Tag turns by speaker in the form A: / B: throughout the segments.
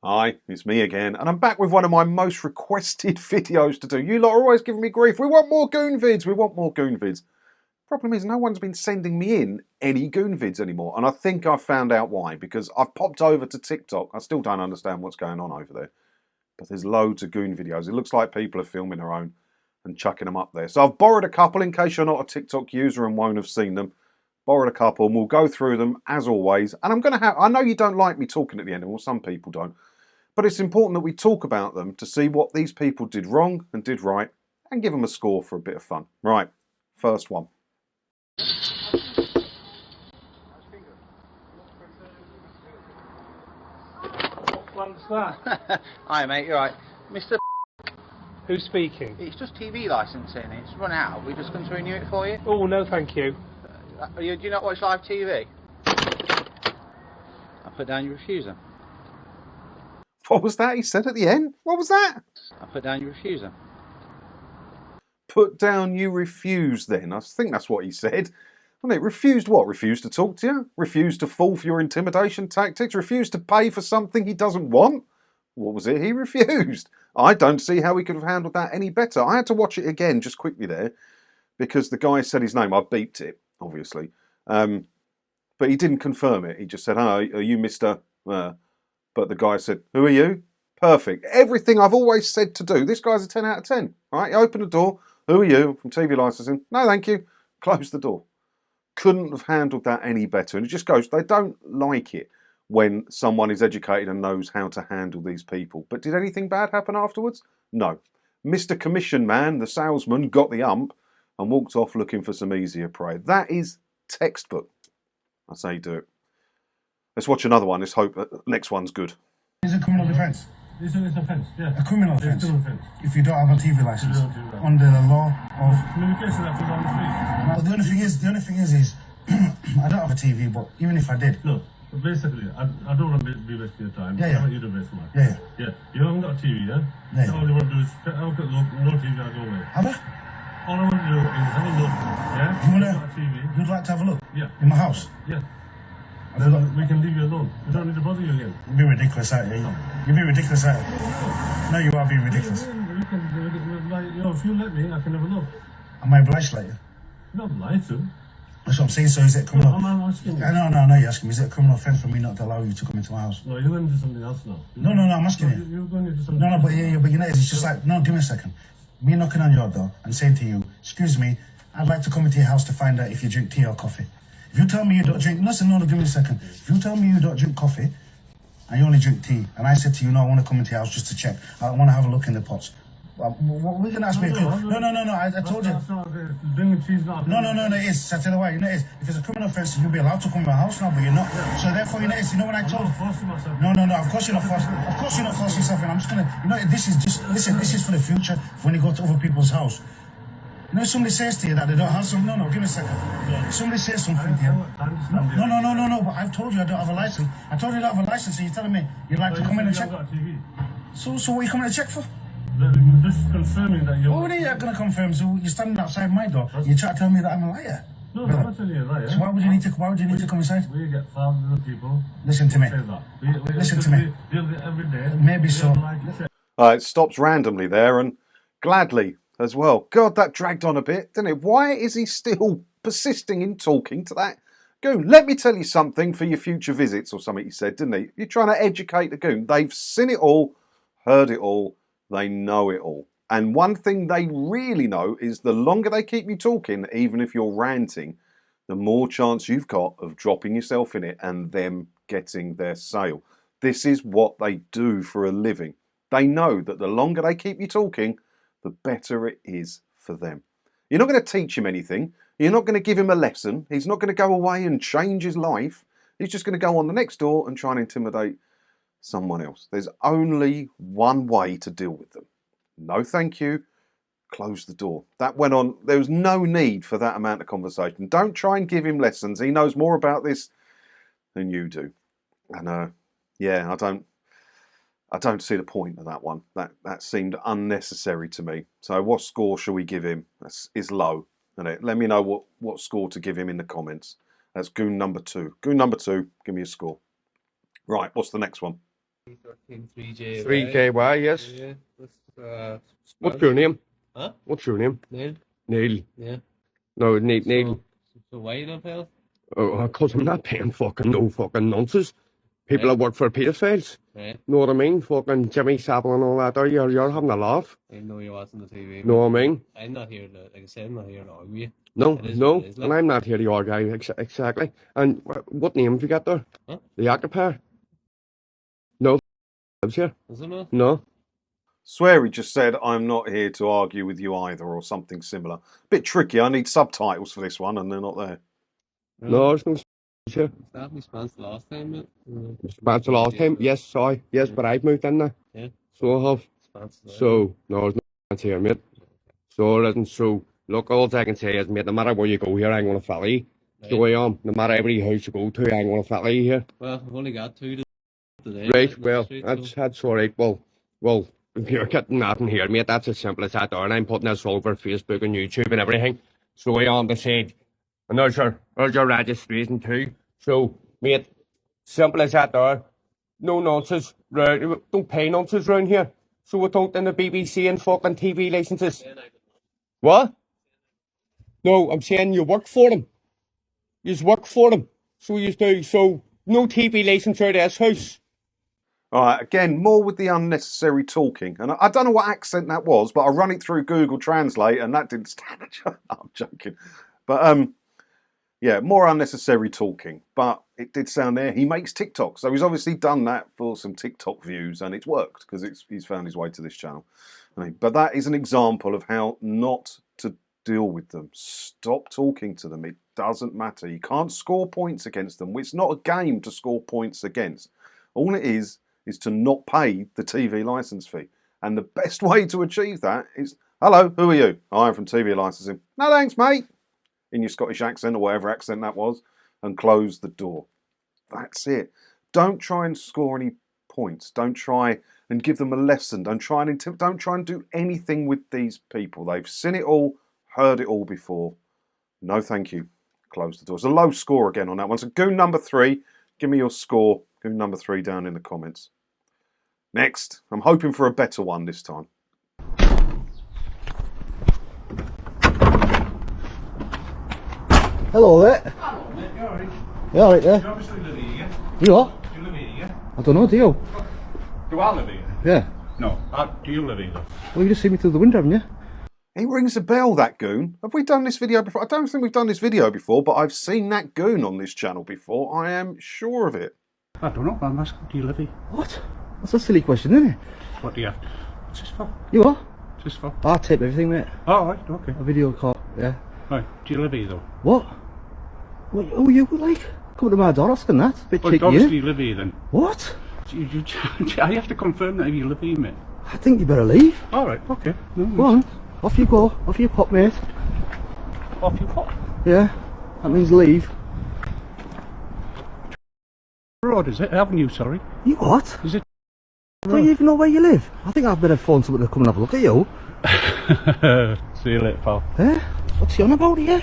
A: Hi, it's me again, and I'm back with one of my most requested videos to do. You lot are always giving me grief. We want more Goon vids. We want more Goon vids. Problem is, no one's been sending me in any Goon vids anymore, and I think I've found out why, because I've popped over to TikTok. I still don't understand what's going on over there, but there's loads of Goon videos. It looks like people are filming their own and chucking them up there. So I've borrowed a couple in case you're not a TikTok user and won't have seen them. Borrowed a couple, and we'll go through them as always. And I'm going to have, I know you don't like me talking at the end, well, some people don't. But it's important that we talk about them to see what these people did wrong and did right and give them a score for a bit of fun. Right, first one.
B: What one's that?
C: Hi mate, you're right. Mr.
B: Who's speaking?
C: It's just TV licensing, it's run out. We just come to renew it for you.
B: Oh, no thank you.
C: Do you not watch live TV? I put down your refuser.
A: What was that he said at the end? What was that?
C: I put down your refuser.
A: Put down you refuse then. I think that's what he said. Wasn't it? Refused what? Refused to talk to you? Refused to fall for your intimidation tactics? Refused to pay for something he doesn't want? What was it he refused? I don't see how he could have handled that any better. I had to watch it again just quickly there because the guy said his name. I beeped it, obviously. But he didn't confirm it. He just said, "Oh, are you Mr. But the guy said, "Who are you?" Perfect. Everything I've always said to do. This guy's a 10 out of 10. All right, he opened the door. "Who are you?" From TV licensing. "No, thank you." Closed the door. Couldn't have handled that any better. And it just goes, they don't like it when someone is educated and knows how to handle these people. But did anything bad happen afterwards? No. Mr. Commission Man, the salesman, got the ump and walked off looking for some easier prey. That is textbook. That's how you do it. Let's watch another one. Let's hope that the next one's good.
D: It's a criminal offence.
B: It's an offence, yeah.
D: A criminal offence.
B: It's an offence.
D: If you don't have a TV license. Under the law of...
B: Communication that goes on the street.
D: Well, the only thing is I don't have a TV, but even if I did...
B: No, but basically, I don't want to be wasting your time.
D: Yeah, yeah.
B: I want you to waste mine.
D: Yeah,
B: Yeah. You haven't got a TV, yeah?
D: Yeah.
B: All you want to do is have a quick look, no TV, I go away.
D: Have I?
B: All I want to do is have a look, yeah?
D: You
B: Got a TV.
D: You'd like to have a look?
B: Yeah.
D: In my house?
B: Yeah.
D: I've got...
B: We can leave you alone. We don't need to bother you again.
D: You'd be ridiculous, aren't you? You'd be ridiculous, aren't you? No, you are being ridiculous.
B: If you let me, I can have a look.
D: Am I obliged to let you?
B: You're not lied to.
D: That's what I'm saying, so is it criminal?
B: I'm asking you.
D: No, you're asking me. Is it a criminal offence for me not to allow you to come into my house?
B: No, you're going to do something else now.
D: No, I'm asking you.
B: You're going to do something
D: No, but you know, it's just like, no, give me a second. Me knocking on your door and saying to you, "Excuse me, I'd like to come into your house to find out if you drink tea or coffee." If you tell me you don't drink, listen, no, give me a second. If you tell me you don't drink coffee and you only drink tea, and I said to you, "No, I want to come into your house just to check. I want to have a look in the pots." What are you going to ask me? No, I told you.
B: Bringing cheese not.
D: No, it is. I tell you why, you know it is. If it's a criminal offence, you'll be allowed to come to my house now, but you're not. Yeah. So therefore, you know it is. You know what I told you? No, of course you're not forcing. Of course you're not forcing yourself. And I'm just gonna, you know, this is just, listen, this is for the future, for when you go to other people's house. You know, if somebody says to you that they don't have some, no, give me a second. If somebody says something to you. No, but I've told you I don't have a license. I told you I don't have a license, and you're telling me you'd like to come in and check. So what are you coming to check for?
B: Just confirming that you're...
D: What are you going to confirm? So you're standing outside my door, you try to tell me that I'm a liar?
B: No, I'm not telling you a liar.
D: So why would you need to come inside?
B: We get thousands of people...
D: Listen to me. Listen to me.
B: Every day.
D: Maybe so.
A: It stops randomly there and gladly as well. God, that dragged on a bit, didn't it? Why is he still persisting in talking to that Goon? Let me tell you something for your future visits or something he said, didn't he? You're trying to educate the Goon. They've seen it all, heard it all. They know it all. And one thing they really know is the longer they keep you talking, even if you're ranting, the more chance you've got of dropping yourself in it and them getting their sale. This is what they do for a living. They know that the longer they keep you talking, the better it is for them. You're not going to teach him anything. You're not going to give him a lesson. He's not going to go away and change his life. He's just going to go on the next door and try and intimidate someone else. There's only one way to deal with them. No thank you. Close the door. That went on. There was no need for that amount of conversation. Don't try and give him lessons. He knows more about this than you do. And yeah, I don't see the point of that one. That seemed unnecessary to me. So what score shall we give him? Is low. Isn't it? Let me know what score to give him in the comments. That's Goon number 2. Goon number 2, give me a score. Right, what's the next one?
E: 3JY.
F: 3KY, yes.
E: Yeah.
F: What's your name?
E: Huh?
F: What's your name?
E: Neil.
F: Neil.
E: Yeah.
F: No, Neil.
E: So why you not paying?
F: Oh, because I'm not paying fucking no fucking nonsense. People that work for pedophiles.
E: Right.
F: Know what I mean? Fucking Jimmy Savile and all that there. You're having a laugh.
E: I know you're watching the TV.
F: Know what I mean?
E: I'm not here to, like I said, I'm not here to argue you.
F: No,
E: It is
F: no.
E: what it is, like.
F: And I'm not here to argue exactly. And what name have you got there?
E: Huh?
F: The occupier? No. Lives here?
E: Is it not?
F: No.
A: Swear he just said, I'm not here to argue with you either, or something similar. Bit tricky, I need subtitles for this one, and they're not there.
F: No, there's no here.
E: That was Spence last time, mate.
F: Spence the last time? Yes, sorry. Yes, but I've moved in there.
E: Yeah.
F: So I have.
E: Spence there.
F: So, no, there's no Spence here, mate. So, listen, so, look, all I can say is, mate, no matter where you go here, I'm going to follow you.
E: Right.
F: The way I am. No matter every house you go to, I'm going to follow you here.
E: Well, I've only got 2 today.
F: Right, well, that's all right. Well, if you're getting nothing here, mate, that's as simple as that there, and I'm putting this all over Facebook and YouTube and everything. So I on the side, and there's your registration too. So, mate, simple as that there. No nonsense. Right, don't pay nonsense around here. So we don't in the BBC and fucking TV licenses. What? No, I'm saying you work for them. You work for them. So you do. So no TV license out of this house.
A: All right, again, more with the unnecessary talking. And I don't know what accent that was, but I run it through Google Translate and that didn't stand a chance. I'm joking. But, yeah, more unnecessary talking. But it did sound there. He makes TikTok. So he's obviously done that for some TikTok views and it's worked because he's found his way to this channel. But that is an example of how not to deal with them. Stop talking to them. It doesn't matter. You can't score points against them. It's not a game to score points against. All it is to not pay the TV license fee. And the best way to achieve that is, hello, who are you? I'm from TV licensing. No thanks, mate. In your Scottish accent or whatever accent that was. And close the door. That's it. Don't try and score any points. Don't try and give them a lesson. Don't try and do anything with these people. They've seen it all, heard it all before. No thank you. Close the door. It's a low score again on that one. So Goon number 3, give me your score. Goon number 3 down in the comments. Next, I'm hoping for a better one this time.
G: Hello there.
B: Hello, mate, you alright?
G: You alright there?
B: You obviously live here.
G: You what?
B: Do you live here?
G: I don't know, do you?
B: Do I live here?
G: Yeah.
B: No. Do you live here?
G: Well, you just see me through the window, haven't you?
A: He rings a bell, that Goon. Have we done this video before? I don't think we've done this video before, but I've seen that Goon on this channel before. I am sure of it.
B: I don't know. I'm asking, do you live here?
G: What? That's a silly question, isn't it?
B: What do you have? What's this for?
G: You what?
B: What's this for?
G: I tape everything, mate.
B: Oh, right, okay.
G: A video call, yeah.
B: Right. Do you live here, though?
G: What? What? Oh, you like? Come to my door asking that? Bit
B: Well,
G: cheeky,
B: obviously
G: eh?
B: you live here, then.
G: What?
B: I have to confirm that if you live here, mate.
G: I think you better leave.
B: All right, okay. No,
G: Go on. Off you go. Off you pop, mate.
B: Off you pop.
G: Yeah. That means leave.
B: Road, is it? Avenue, sorry.
G: You what?
B: Is it?
G: Do you even know where you live? I think I'd better phone somebody to come and have a look at you.
B: See you later, pal.
G: Eh? What's he on about here?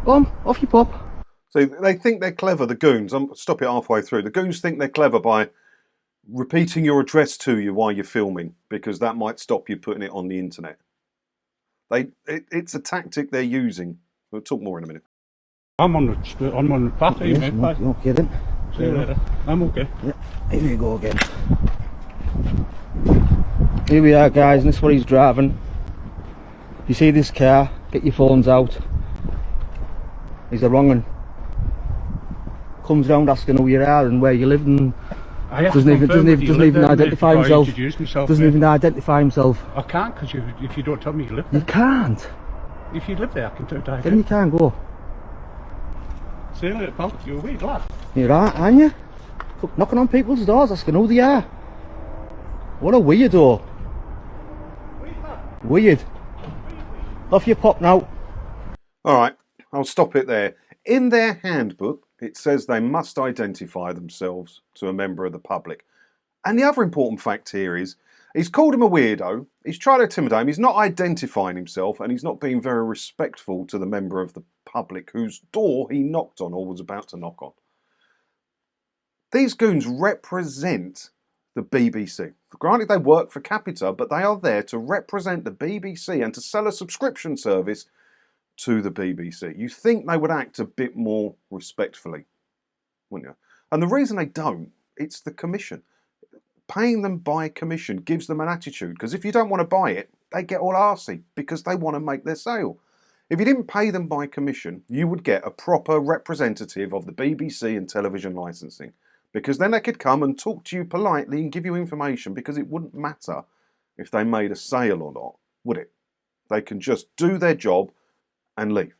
G: Go on, off you pop.
A: So they think they're clever, the Goons. Stop it halfway through. The Goons think they're clever by repeating your address to you while you're filming, because that might stop you putting it on the internet. It's a tactic they're using. We'll talk more in a minute.
B: I'm on the path,
G: Yes,
B: mate. Bye.
G: you okay then?
B: See you later. I'm okay.
G: Yeah, here we go again. Here we are, guys, and this is what he's driving. You see this car, get your phones out. He's a wrong one. Comes round asking who you are and where you live, and doesn't even identify himself. Doesn't even identify himself.
B: I can't, because if you don't tell me you live
G: You
B: there.
G: can't.
B: If you live there, I can do it.
G: Then you can't go.
B: See you later, pal. You're a weird lad.
G: You're right, aren't you? Knocking on people's doors asking who they are. What a weirdo. Weird. Off you pop now.
A: All right, I'll stop it there. In their handbook, it says they must identify themselves to a member of the public. And the other important fact here is, he's called him a weirdo, he's tried to intimidate him, he's not identifying himself, and he's not being very respectful to the member of the public whose door he knocked on or was about to knock on. These goons represent the BBC. Granted, they work for Capita, but they are there to represent the BBC and to sell a subscription service to the BBC. You think they would act a bit more respectfully, wouldn't you? And the reason they don't, it's the commission. Paying them by commission gives them an attitude, because if you don't want to buy it, they get all arsey because they want to make their sale. If you didn't pay them by commission, you would get a proper representative of the BBC and television licensing, because then they could come and talk to you politely and give you information, because it wouldn't matter if they made a sale or not, would it? They can just do their job and leave.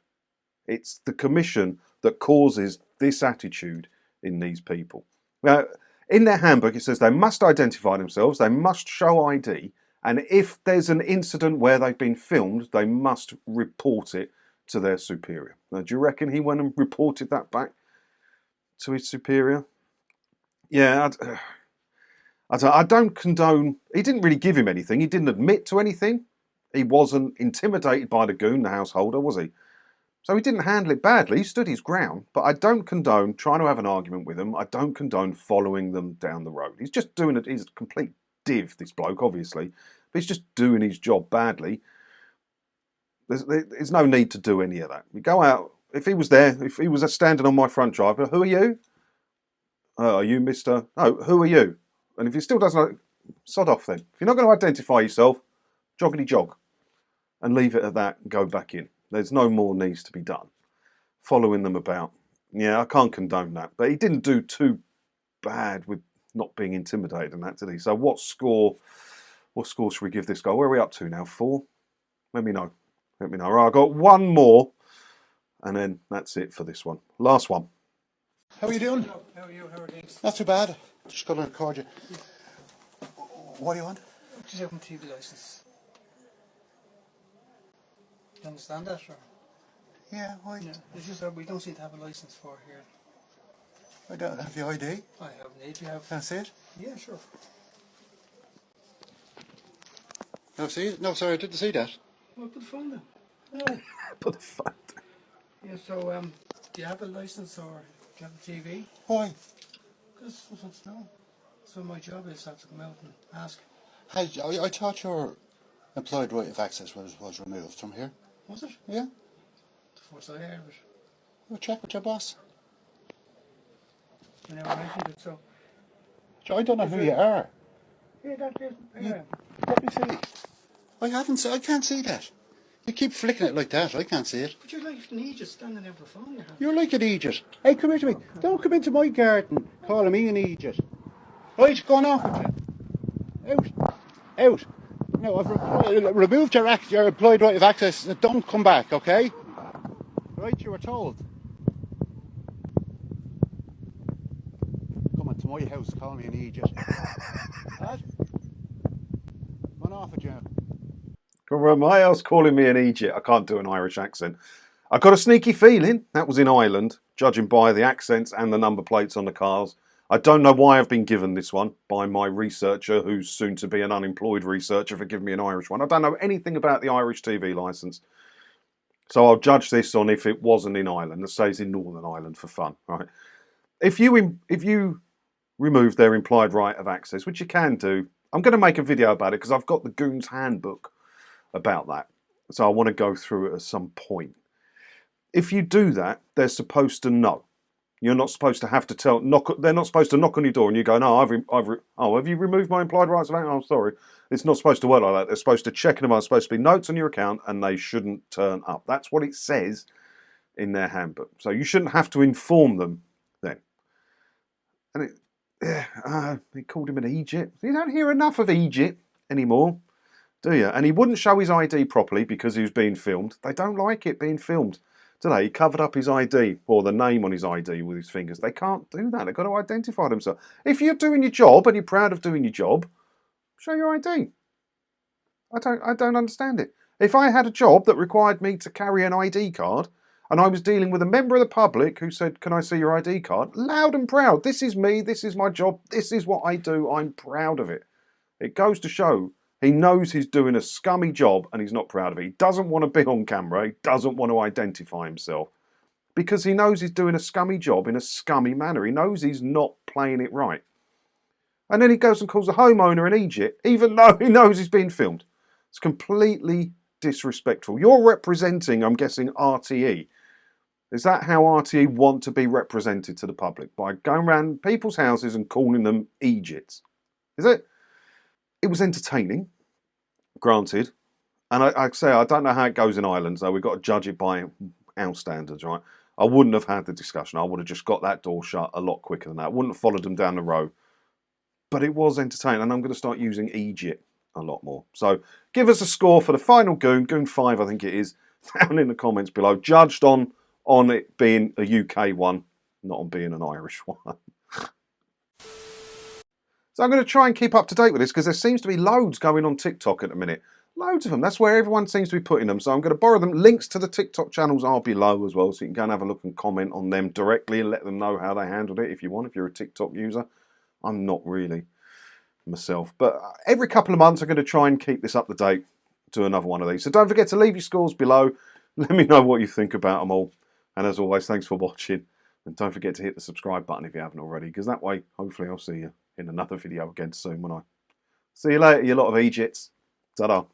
A: It's the commission that causes this attitude in these people. Now, in their handbook, it says they must identify themselves, they must show ID, and if there's an incident where they've been filmed, they must report it to their superior. Now, do you reckon he went and reported that back to his superior? Yeah, I don't condone. He didn't really give him anything. He didn't admit to anything. He wasn't intimidated by the goon, the householder, was he? So he didn't handle it badly. He stood his ground. But I don't condone trying to have an argument with him. I don't condone following them down the road. He's just doing it. He's a complete div, this bloke, obviously. But he's just doing his job badly. There's no need to do any of that. You go out. If he was there, if he was standing on my front drive, who are you? Are you Mr. Oh, who are you? And if he still doesn't know, sod off then. If you're not going to identify yourself, joggity jog. And leave it at that and go back in. There's no more needs to be done. Following them about. Yeah, I can't condone that. But he didn't do too bad with not being intimidated and that, did he? So what score should we give this guy? Where are we up to now? 4? Let me know. Let me know. Right, I've got one more. And then that's it for this one. Last one.
H: How are you doing?
C: How are you? How are things?
H: Not too bad. Just got to record you. What do you want?
C: Just have a TV license. Do you understand that, or?
H: Yeah, why?
C: Yeah, it's just that we don't seem to have a license for here.
H: I don't have the ID.
C: I have an age. You have?
H: Can I see it?
C: Yeah, sure.
H: No, see it? No, sorry, I didn't see that.
C: Well, put the phone down.
H: No.
A: Put the phone down.
C: Yeah, so, do you have a license or do you have a TV?
H: Why?
C: Because I want to know. So my job is to have to come out and ask.
H: Hey, I thought your employed right of access was removed from here.
C: Was it?
H: Yeah?
C: The first I heard of it.
H: Well, check with your boss.
C: You never mentioned it, so.
H: I don't know who you are.
C: Yeah, that is. Yeah.
H: Let me see. I can't see that. You keep flicking it like that. I can't see it.
C: But you're like an Aegis standing there with a phone in your hand.
H: You're like an idiot. Hey, come here to me. Don't come into my garden calling me an idiot. Right, going off with you. Out. No, I've removed your employed right of access. Don't come back, okay? Right, you were told. Come into my house calling me an idiot. What? Run off with you.
A: Come from my house calling me an Egypt. I can't do an Irish accent. I got a sneaky feeling that was in Ireland, judging by the accents and the number plates on the cars. I don't know why I've been given this one by my researcher, who's soon to be an unemployed researcher, for giving me an Irish one. I don't know anything about the Irish TV licence. So I'll judge this on if it wasn't in Ireland. Let's say it's in Northern Ireland for fun, right? If you remove their implied right of access, which you can do, I'm going to make a video about it because I've got the Goon's handbook about that. So I want to go through it at some point. If you do that, they're supposed to know. You're not supposed to have to they're not supposed to knock on your door and you go, no, have you removed my implied rights of access? Oh, sorry. It's not supposed to work like that. They're supposed to check them out. There's supposed to be notes on your account and they shouldn't turn up. That's what it says in their handbook. So you shouldn't have to inform them then. And they called him an Egypt. You don't hear enough of Egypt anymore, do you? And he wouldn't show his ID properly because he was being filmed. They don't like it being filmed. Today, he covered up his ID, or the name on his ID with his fingers. They can't do that. They've got to identify themselves. If you're doing your job and you're proud of doing your job, show your ID. I don't understand it. If I had a job that required me to carry an ID card, and I was dealing with a member of the public who said, can I see your ID card? Loud and proud. This is me. This is my job. This is what I do. I'm proud of it. It goes to show he knows he's doing a scummy job and he's not proud of it. He doesn't want to be on camera. He doesn't want to identify himself because he knows he's doing a scummy job in a scummy manner. He knows he's not playing it right. And then he goes and calls a homeowner in Egypt, even though he knows he's being filmed. It's completely disrespectful. You're representing, I'm guessing, RTE. Is that how RTE want to be represented to the public? By going around people's houses and calling them Egypts? Is it? It was entertaining, granted. And I say, I don't know how it goes in Ireland, so we've got to judge it by our standards, right? I wouldn't have had the discussion. I would have just got that door shut a lot quicker than that. I wouldn't have followed them down the road. But it was entertaining, and I'm going to start using Egypt a lot more. So give us a score for the final Goon, Goon 5 I think it is, down in the comments below, judged on it being a UK one, not on being an Irish one. So I'm going to try and keep up to date with this because there seems to be loads going on TikTok at the minute. Loads of them. That's where everyone seems to be putting them. So I'm going to borrow them. Links to the TikTok channels are below as well, so you can go and have a look and comment on them directly and let them know how they handled it if you want, if you're a TikTok user. I'm not really myself. But every couple of months I'm going to try and keep this up to date to another one of these. So don't forget to leave your scores below. Let me know what you think about them all. And as always, thanks for watching. And don't forget to hit the subscribe button if you haven't already, because that way, hopefully, I'll see you in another video again soon when I see you later, you lot of Egypts. Ta-da.